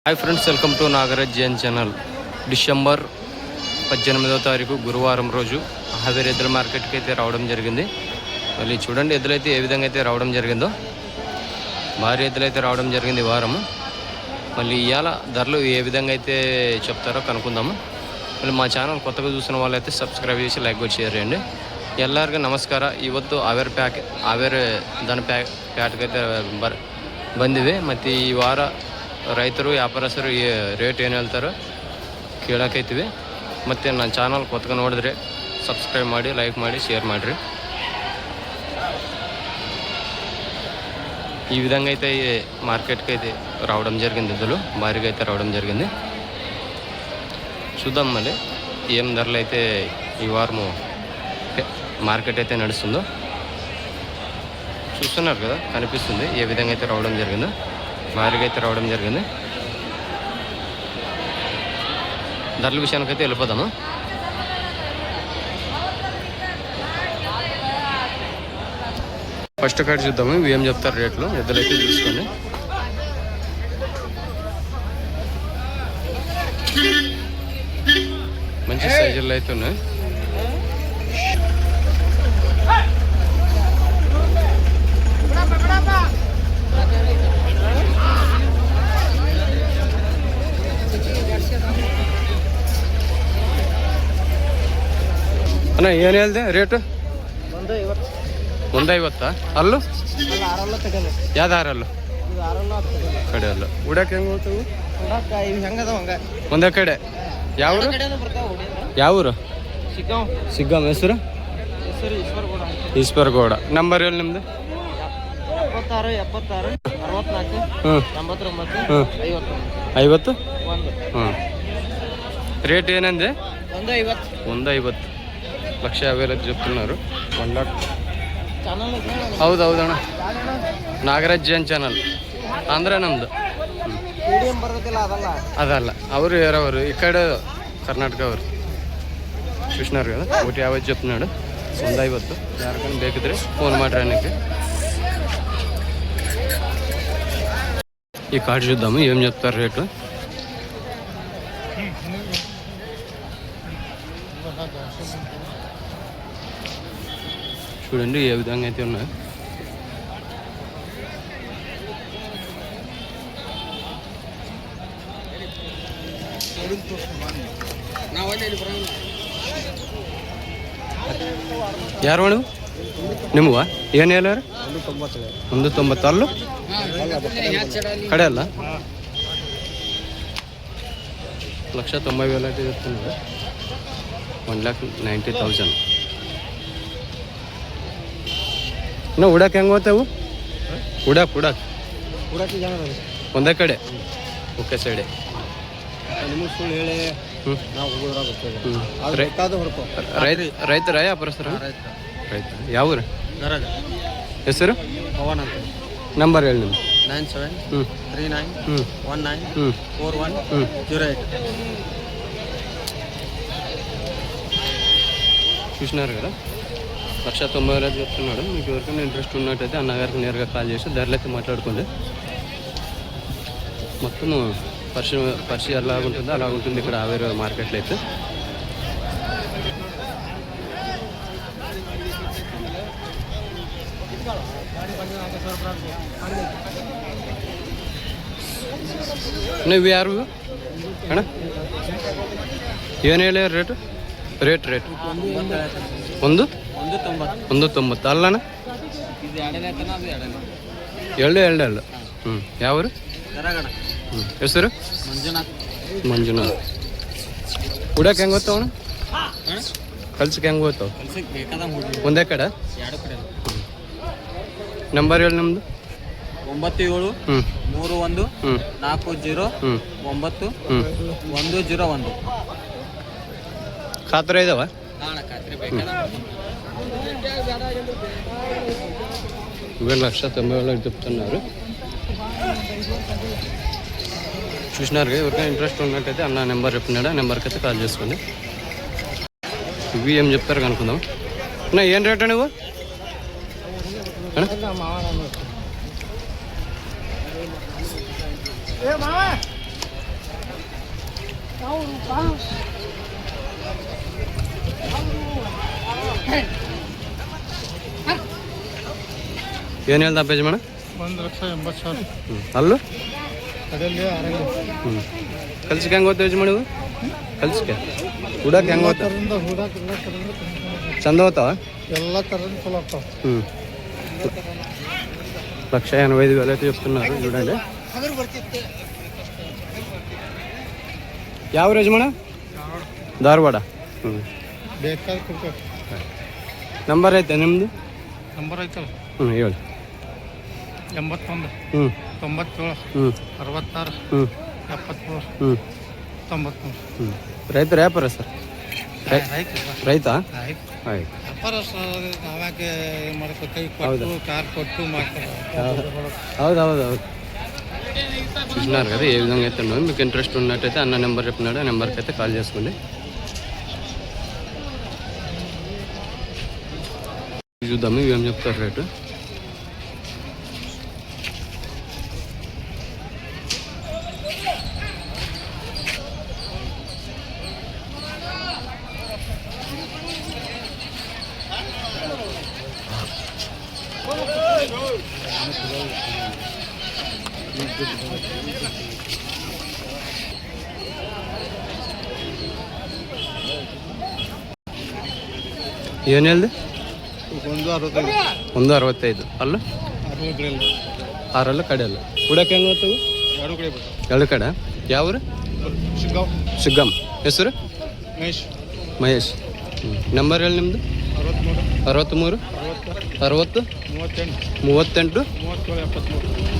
Hi friends, welcome to Nagaraj Jain channel. December 18వ తారీఖు గురువారం రోజు హావేరి ఎద్దుల మార్కెట్కి అయితే రావడం జరిగింది. మళ్ళీ చూడండి ఎద్దులైతే ఏ విధంగా అయితే రావడం జరిగిందో. భారీ ఎద్దులైతే రావడం జరిగింది ఈ వారం. మళ్ళీ ఇవాళ ధరలు ఏ విధంగా అయితే చెప్తారో కనుక్కుందాము. మళ్ళీ మా ಚಾನಲ್ కొత్తగా చూసిన వాళ్ళైతే ಸಬ್ಸ್ಕ್ರೈಬ್ చేసి ಲೈಕ್ ಕೊಟ್ಟು ಶೇರ್ చేయండి. ಎಲ್ಲರಿಗೂ ನಮಸ್ಕಾರ. ಇವತ್ತು ಹಾವೇರಿ ದನ ಪ್ಯಾಟ್ಗೈತೆ ಬಂದಿವೆ. ಮತ್ತು ಈ ವಾರ ರೈತರು ವ್ಯಾಪಾರಸ್ಥರು ರೇಟ್ ಏನು ಹೇಳ್ತಾರೋ ಕೇಳೋಕೈತಿವಿ. ಮತ್ತು ನನ್ನ ಚಾನಲ್ ಕೊತ್ತಗೆ ನೋಡಿದ್ರೆ ಸಬ್ಸ್ಕ್ರೈಬ್ ಮಾಡಿ, ಲೈಕ್ ಮಾಡಿ, షేర్ ಮಾಡಿರಿ. ఈ విధంగా అయితే మార్కెట్కి అయితే రావడం జరిగింది. ఇద్దరు భారీగా అయితే రావడం జరిగింది. చూద్దాం మళ్ళీ ఏం ధరలు అయితే ఈ వారము మార్కెట్ అయితే నడుస్తుందో. చూస్తున్నారు కదా, కనిపిస్తుంది ఏ విధంగా అయితే రావడం జరిగిందో. భారీగా అయితే రావడం జరిగింది. ధరల విషయానికైతే వెళ్ళిపోదాము. ఫస్ట్ కార్డు చూద్దాము, ఇవి ఏం చెప్తారు రేట్లు. ఎద్దులైతే చూసుకోండి. మంచి సైజుల్లో అయితే ఉన్నాయి. ಅಣ್ಣ ಏನು ಹೇಳಿದೆ ರೇಟು? 150. ಅಲ್ಲು ಯಾವ್ದು ಆರಲ್ಲು ಕಡೆ ಅಲ್ಲ ಉಡಕ್ಕೆ ಹೆಂಗೆ ಹೋಗ್ತವೆ? ಒಂದೇ ಕಡೆ. ಯಾವೂರು? ಯಾವೂರು? ಸಿಗ್ಗಾಂ. ಹೆಸರು ಈಶ್ವರಗೌಡ. ನಂಬರ್ ಹೇಳಿ ನಿಮ್ದು? 50. రేట్ ఏనంది? 150. 150,000 చెప్తున్నారు. 1 లక్ష. ಹೌದೌದಣ್ಣ, ನಾಗರಾಜ್ ಜೈನ್ ಚಾನಲ್ ಅಂದ್ರೆ ನಮ್ದು ಅದಲ್ಲ. ಅವರು ಯಾರವರು ಈ ಕಡೆ ಕರ್ನಾಟಕ ಅವರು. చూసినారు కదా, 150 చెప్తున్నాడు. 150. ಯಾರಿಗైనా ಬೇಕಿದ್ರೆ ಫೋನ್ ಮಾಡ್ರಿ ಅನ್ನಕ್ಕೆ. ఈ కార్డు చూద్దాము ఏం చెప్తారు రేటు. చూడండి ఏ విధంగా అయితే ఉన్నాయి. ಯಾರು ನೀವು? ನಿಮ್ಮವ ಏನು ಹೇಳಾರು? 190. ಅಲ್ಲು ಕಡೆ ಅಲ್ಲ. 190,000 చెప్తున్నాడు. 1,90,000. ಇನ್ನು ಉಡಕ್ಕೆ ಹೆಂಗೆ ಹೋಗ್ತಾವು? ಉಡಕ್ಕೆ ಒಂದೇ ಕಡೆ ಓಕೆ ಸೈಡೆ. ರೈತರ ವ್ಯಾಪಾರಸ್ಥರ? ರೈತ. ಯಾವ ಊರು? ಹೆಸರು? ಪವನ್ ಅಂತ. ನಂಬರ್ ಹೇಳಿ ನಿಮ್ಗೆ? 9739194108. చూసినారు కదా, 190,000 చెప్తున్నాడు. మీకు ఎవరికైనా ఇంట్రెస్ట్ ఉన్నట్టయితే అన్నగారికి నేరుగా కాల్ చేసి ధరలు అయితే మాట్లాడుకోండి. మొత్తం పరిచయం ఎలాగుంటుందో అలాగుంటుంది ఇక్కడ హావేరి మార్కెట్లో అయితే. ನೀವು ಯಾರು ಅಣ್ಣ? ಏನು ಹೇಳಿ ರೇಟು? ರೇಟ್ 190. ಅಲ್ಲಣ್ಣ? 2. ಯಾವರು? ಹೆಸರು? ಮಂಜುನಾಥ್. ಉಡಕ್ಕೆ ಹೆಂಗೆ ಗೊತ್ತವಣ್ಣ? ಕಲ್ಸಕ್ಕೆ ಹೆಂಗೆ ಗೊತ್ತವ? ಒಂದೇ ಕಡೆ. ನಂಬರ್ ಹೇಳಿ ನಮ್ದು? 9731409101. ಖಾತ್ರ ಇದಾವ? 1,90,000 చెప్తున్నారు. చూసినారు ఎవరికైనా ఇంట్రెస్ట్ ఉన్నట్టయితే అన్న నెంబర్ చెప్పినాడు, ఆ నెంబర్కి అయితే కాల్ చేసుకోండి. ఇవి ఏం చెప్తారు కనుక్కుందాం. అన్న ఏం రేట్ నువ్వు? ಏನು ಹೇಳ್ದಪ್ಪ ಯಜಮಾನ? 1,80,000. ಅಲ್ಲೂ ಕಡೆಯಲ್ಲಿ ಕಲ್ಸಿಗೆ ಹೆಂಗೆ ಹೋಗ್ತಾವೆ ಯಜಮಾನ ಇವು? ಕಲ್ಸಿಗೆ ಹುಡಕ್ಕೆ ಹೆಂಗೆ ಹೋಗ್ತಾವೆ? ಚಂದ ಹೋಗ್ತಾವ? ಎಲ್ಲ ಥರದ ಚಲೋ ಆಗ್ತಾವೆ. 1,80,000 చెప్తున్నారు చూడండి. ಯಾವ ಯಜಮಾನ? ಧಾರವಾಡ. ಬೇಕಾದ್ರೆ ಕೊಡ್ಬೇಕು. ನಂಬರ್ ಐತೆ ನಿಮ್ಮದು? ನಂಬರ್ ಐತಲ್ಲ? ಹೇಳಿ. 81 97 66 73 93. ರೈತರ ವ್ಯಾಪಾರ ಸರ್? ರೈತಾ? ಆಯ್ತು. ನಾವಾಗೆ ಏನು ಮಾಡ್ಕೊ ಕೈ ಕೊಟ್ಟು ಕಾರ್ ಕೊಟ್ಟು ಮಾಡ್ತಾರೆ. అవును చూసినారు కదా ఏ విధంగా అయితే ఉన్నాయో. మీకు ఇంట్రెస్ట్ ఉన్నట్టయితే అన్న నెంబర్ చెప్పినాడు, ఆ నెంబర్కి అయితే కాల్ చేసుకోండి. చూద్దాము ఏం చెప్తారు రేటు. ಏನು ಹೇಳ್ದೆ? 1,65. ಅಲ್ಲ 6 ಕಡೆ ಅಲ್ಲ. ಹುಡಕ್ಕೆ ಹೆಂಗೆ ಹೋಗ್ತವೆ? 2 ಕಡೆ. ಯಾವ್ರು? ಶಿಗ್ಗಾಂ. ಹೆಸರು? ಮಹೇಶ್. ನಂಬರ್ ಹೇಳಿ ನಿಮ್ಮದು? 63 60 38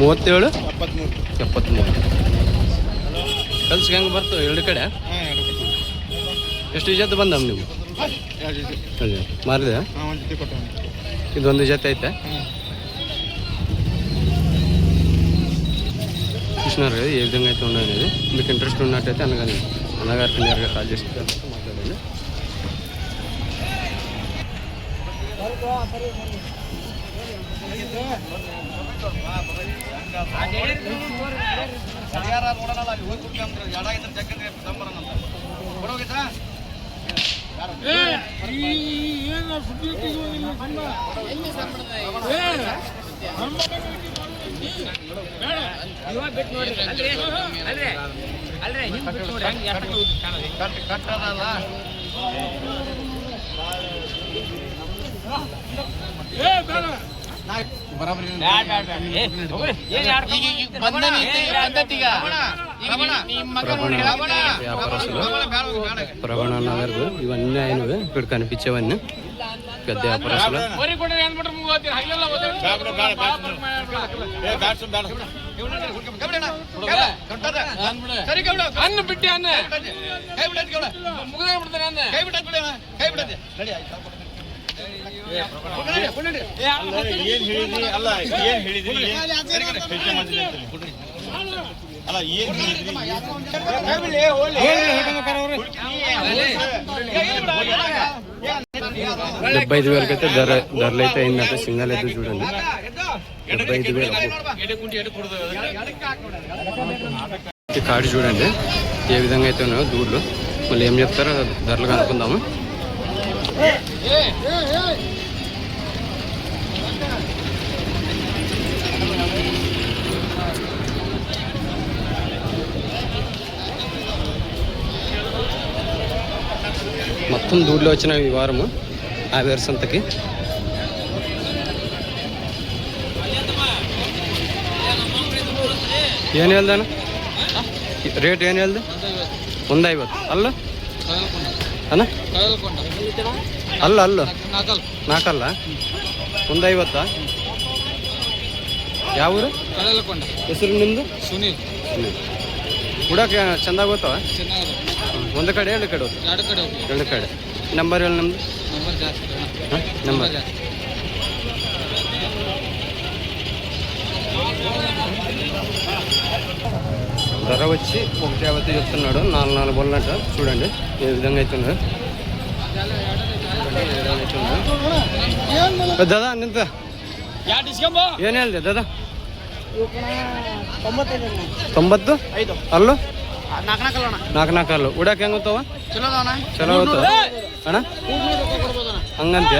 37 73. ಕಲ್ಸಿಗೆ ಹೆಂಗೆ ಬರ್ತವೆ 2 ಕಡೆ? ಎಷ್ಟು ಜೊತೆ ಬಂದಮ್ಮ ನೀವು? ಮಾರಿದೆ? ಇದೊಂದು ಜೊತೆ ಐತೆ. చూసినారు కదా ఏ విధంగా అయితే ఉండనేది. మీకు ఇంట్రెస్ట్ ఉన్నట్టయితే అన్నగారికి నేరుగా కాల్ చేసి మాట్లాడండి. ప్రవణ నగర్ ఇవన్నీ అయినవి ఇక్కడ కనిపించేవన్నీ పెద్ద వ్యాపారస్తులు. ಅಲ್ಲ ಏನು 75,000 అయితే ధరలు అయితే అయిందంటే సింగల్ అయితే చూడండి 75,000. కాడి చూడండి ఏ విధంగా అయితే ఉన్నాయో దూడ్లు. మళ్ళీ ఏం చెప్తారో ధరలు కనుక్కుందాము. మొత్తం దూడ్లు వచ్చినాయి ఈ వారము ఆవేరు సంతకి. ಏನು ಹೇಳ್ದಾನ ರೇಟ್? ಏನು ಹೇಳ್ದೆ? 150. ಅಲ್ಲ ಅಣ್ಣ ಅಲ್ಲ ಅಲ್ಲ 4 150. ಯಾವ ಊರು? ಹೆಸರು ನಿಮ್ಮದು? ಸುನೀಲ್. ಹುಡಕ್ಕೆ ಚೆಂದಾಗಿ ಹೋಗ್ತಾವ? ಒಂದು ಕಡೆ 2 ಕಡೆ ಹೋಗ್ತಾವ? 2 ಕಡೆ. ನಂಬರ್ ಹೇಳಿ ನಮ್ಮದು? ನಂಬರ್ ధర వచ్చి 150 చెప్తున్నాడు. 4 బొల్లట చూడండి ఏ విధంగా అవుతున్నాడు. దాదా నింత ಏನು ಹೇಳಿದೆ ದಾದಾ? 95. ಅಲ್ಲೂ ನಾಲ್ಕು ನಾಲ್ಕಲ್ಲು ಉಡಾಕ್ ಹೆಂಗತ್ತವ ಚಲೋ ಹೋಗ್ತಾವ ಅಣ್ಣ ಹಂಗಂತ್ಯ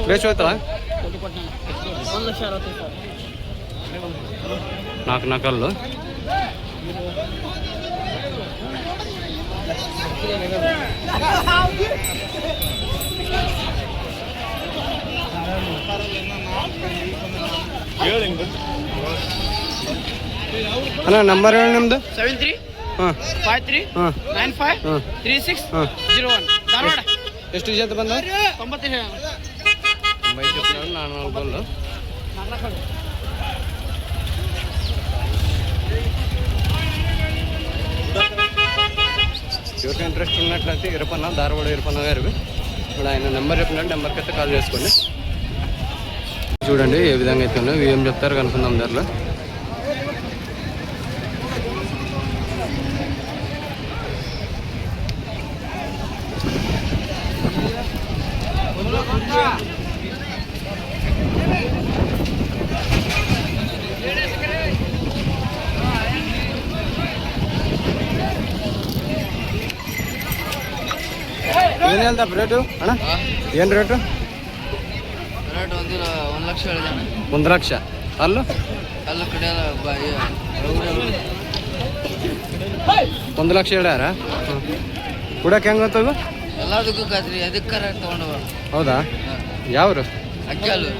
ಬೇಸ್ ಹೋಗ್ತಾವ ನಾಲ್ಕು ನಾಲ್ಕಲ್ಲು ಅಣ್ಣ ನಂಬರ್ ಹೇಳಿ ನಿಮ್ದು 73 ಹಾಂ 53 ಹಾಂ 95 ಹಾಂ 36 ಹಾಂ 01 ಧಾರವಾಡ. ಎಷ್ಟು ಜೊತೆ ಬಂದ 90 ನಾನು ಬಲ್ಲು ఎవరికి ఇంట్రెస్ట్ ఉన్నట్లయితే ఇరపన్న ధారవాడ ఇరపన్న గారు ఇప్పుడు ఆయన నెంబర్ చెప్పినట్టు నెంబర్కి అయితే కాల్ చేసుకోండి. చూడండి ఏ విధంగా అయితే ఉన్నాయో ఏం చెప్తారు కనుక్కుందాం ధరలో. ಏನು ಹೇಳ್ದಪ್ಪ ರೇಟು ಅಣ್ಣ ಏನು ರೇಟು? ರೇಟ್ 1 ಲಕ್ಷ ಹೇಳಿದಾನೆ. 1 ಲಕ್ಷ ಅಲ್ಲೂ ಅಲ್ಲ ಕಡೆ 1 ಲಕ್ಷ ಹೇಳ್ಯಾರ. ಕುಡಕ್ಕೆ ಹೆಂಗೆ ಗೊತ್ತದು? ಎಲ್ಲದಕ್ಕೂ ಖಾತ್ರಿ ಅದಕ್ಕೆ ರೇಟ್ ತೊಗೊಂಡವ. ಹೌದಾ ಯಾವ್ರು? ಅಕ್ಕಿ ಅಲ್ಲು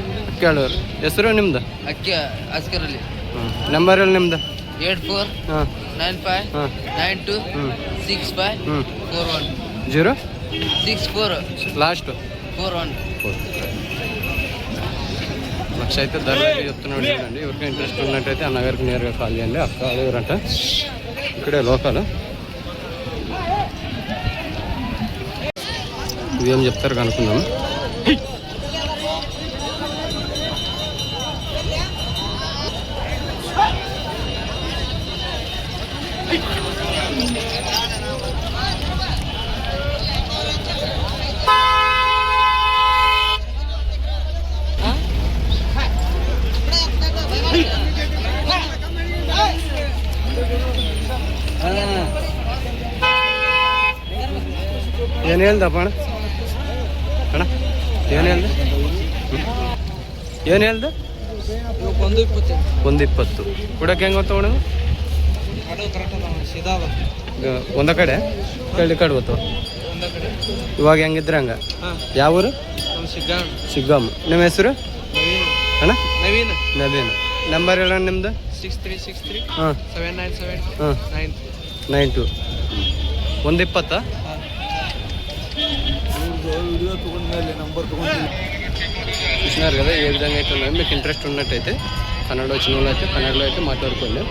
ಕೇಳೋರು ಹೆಸರು ನಿಮ್ದು? ಅಕ್ಕಿ ಅಸ್ಕರಲ್ಲಿ. ನಂಬರ್ ಹೇಳಿ ನಿಮ್ದು? 84 ಹಾಂ 95 ಹಾಂ 92 65 41 0 64 లాస్ట్ 41. లక్ష అయితే ధర చెప్తున్నాడు చూడండి. ఎవరికి ఇంట్రెస్ట్ ఉన్నట్టయితే అన్నగారికి నేరుగా కాల్ చేయండి. అక్క అడగరంట ఇక్కడే లోకల్. ఇవేం చెప్తారు కనుక్కుందాం. ಏನು ಹೇಳ್ದಪ್ಪ ಅಣ್ಣ? ಅಣ್ಣ ಏನು ಹೇಳ್ದೆ? ಏನು ಹೇಳ್ದೆ? 120 ಕುಡಕ್ಕೆ ಹೆಂಗೆ ಗೊತ್ತ ಅಣ್ಣ? ಒಂದ ಕಡೆ ಈ ಕಡೆ ಗೊತ್ತು. ಇವಾಗ ಹೆಂಗಿದ್ರೆ ಹಂಗೆ. ಯಾವ ಊರು? ಸಿಗ್ಗಾಮ್. ನಿಮ್ಮ ಹೆಸರು ಅಣ್ಣ? ನವೀನ್. ನಂಬರ್ ಹೇಳೋಣ ನಿಮ್ದು? 6363 ಹಾಂ 797 ಹಾಂ 92 120. చూసినారు కదా ఏ విధంగా అయితే ఉన్నాయో. మీకు ఇంట్రెస్ట్ ఉన్నట్టయితే కన్నడ వచ్చిన వాళ్ళు అయితే కన్నడలో అయితే మాట్లాడుకోండి.